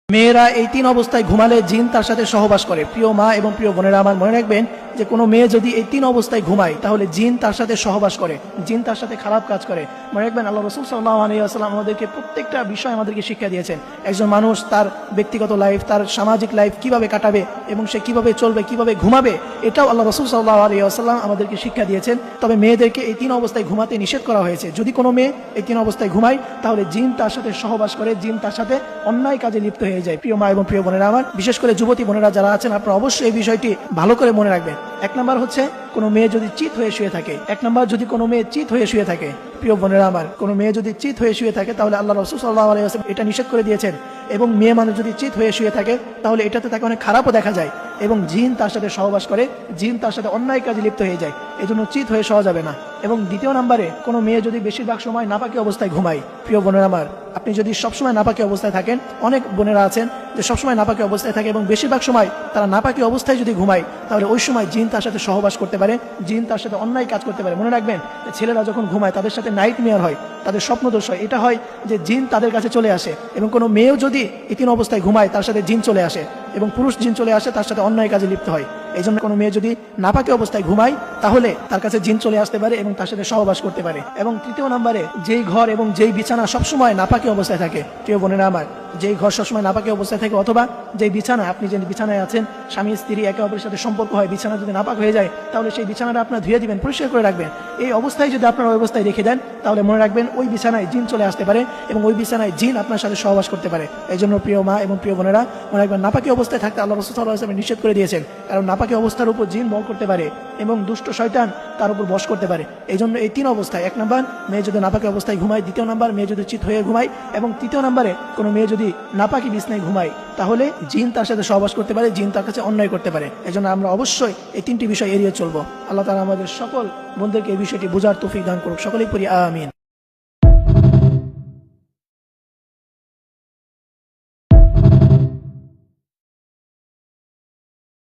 মেয়েরা এই তিন অবস্থায় ঘুমালে জিন তার সাথে সহবাস করে। প্রিয় মা এবং প্রিয় বোনেরা আমার, মনে রাখবেন যে কোনো মেয়ে যদি এই তিন অবস্থায় ঘুমায় তাহলে জিন তার সাথে সহবাস করে, জিন তার সাথে খারাপ কাজ করে। মনে রাখবেন আল্লাহ রাসূল সাল্লাল্লাহু আলাইহি ওয়াসাল্লাম আমাদেরকে প্রত্যেকটা বিষয় আমাদেরকে শিক্ষা দিয়েছেন। একজন মানুষ তার ব্যক্তিগত লাইফ, তার সামাজিক লাইফ কিভাবে কাটাবে এবং সে কিভাবে চলবে, কিভাবে ঘুমাবে, এটাও আল্লাহ রাসূল সাল্লাল্লাহু আলাইহি ওয়াসাল্লাম আমাদেরকে শিক্ষা দিয়েছেন। তবে মেয়েদেরকে এই তিন অবস্থায় ঘুমাতে নিষেধ করা হয়েছে। যদি কোনো মেয়ে এই তিন অবস্থায় ঘুমায় তাহলে জিন তার সাথে সহবাস করে, জিন তার সাথে অন্যায় কাজে লিপ্ত হয়ে যায়। প্রিয় মা এবং প্রিয় বোনেরা আমার, বিশেষ করে যুবতী বোনেরা যারা আছেন, আপনারা অবশ্যই এই বিষয়টি ভালো করে মনে রাখবেন। এক নাম্বার হচ্ছে কোনো মেয়ে যদি চিত হয়ে শুয়ে থাকে, এক নাম্বার যদি কোনো মেয়ে চিত হয়ে শুয়ে থাকে, প্রিয় বোনেরা আমার, কোনো মেয়ে যদি চিত হয়ে শুয়ে থাকে তাহলে আল্লাহ রাসূল সাল্লাল্লাহু আলাইহি ওয়াসাল্লাম এটা নিষেধ করে দিয়েছেন। এবং মেয়ে মানুষ যদি চিত হয়ে শুয়ে থাকে তাহলে এটাতে তাকে অনেক খারাপও দেখা যায় এবং জিন তার সাথে সহবাস করে, জিন তার সাথে অন্যায় কাজে লিপ্ত হয়ে যায়। এজন্য চিত হয়ে শোয়া যাবে না। এবং দ্বিতীয় নম্বরে, কোনো মেয়ে যদি বেশিরভাগ সময় নাপাকি অবস্থায় ঘুমায়, প্রিয় বোনেরা আমার, আপনি যদি সবসময় নাপাকি অবস্থায় থাকেন, অনেক বোনেরা আছেন যে সবসময় নাপাকি অবস্থায় থাকে এবং বেশিরভাগ সময় তারা নাপাকি অবস্থায় যদি ঘুমায় তাহলে ওই সময় জিন তার সাথে সহবাস করতে পারে, জিন তার সাথে অন্যায় কাজ করতে পারে। মনে রাখবেন ছেলেরা যখন ঘুমায় তাদের সাথে নাইট মেয়ার হয়, তাদের স্বপ্নদোষ হয়। এটা হয় যে জিন তাদের কাছে চলে আসে। এবং কোনো মেয়েও যদি এই তিন অবস্থায় ঘুমায় তার সাথে জিন চলে আসে এবং পুরুষ জিন চলে আসে, তার সাথে অন্যায় কাজে লিপ্ত হয়। এই জন্য কোনো মেয়ে যদি নাপাকি অবস্থায় ঘুমায় তাহলে তার কাছে জিন চলে আসতে পারে এবং তার সাথে সহবাস করতে পারে। এবং তৃতীয় নম্বরে, যেই ঘর এবং যেই বিছানা সবসময় নাপাকি অবস্থায় থাকে, প্রিয় বোনেরা আমার, যেই ঘর সবসময় নাপাকি অবস্থায় থাকে অথবা যেই বিছানা, আপনি যে বিছানায় আছেন, স্বামী স্ত্রী একে অপরের সাথে সম্পর্ক হয়, বিছানা যদি নাপাক হয়ে যায় তাহলে সেই বিছানাটা আপনার ধুয়ে দিবেন, পরিষ্কার করে রাখবেন। এই অবস্থায় যদি আপনার ওই অবস্থায় রেখে দেন তাহলে মনে রাখবেন ওই বিছানায় জিন চলে আসতে পারে এবং ওই বিছানায় জিন আপনার সাথে সহবাস করতে পারে। এই জন্য প্রিয় মা এবং প্রিয় বোনেরা, মনে রাখবেন নাপাকি অবস্থায় থাকতে আল্লাহ রাসূল সাল্লাল্লাহু আলাইহি ওয়াসাল্লাম নিষেধ করে দিয়েছেন। কারণ নাপাকি অবস্থার উপর জিন বল করতে পারে এবং দুষ্ট শয়তান তার উপর বশ করতে পারে। এই জন্য এই তিন অবস্থায়, এক নাম্বার মেয়ে যদি নাপাকি অবস্থায় ঘুমায়, দ্বিতীয় নাম্বার মেয়ে যদি চিত হয়ে ঘুমায়, এবং তৃতীয় নাম্বারে কোনো মেয়ে যদি নাপাকি বিছনায় ঘুমায় তাহলে জিন তার সাথে সহবাস করতে পারে, জিন তার কাছে অন্যায় করতে পারে। এই জন্য আমরা অবশ্যই এই তিনটি বিষয় এড়িয়ে চলবো। আল্লাহ তাআলা আমাদের সকল বন্ধুদেরকে এই বিষয়টি বোঝার তৌফিক দান করুক। সকলেই পড়ি আমিন।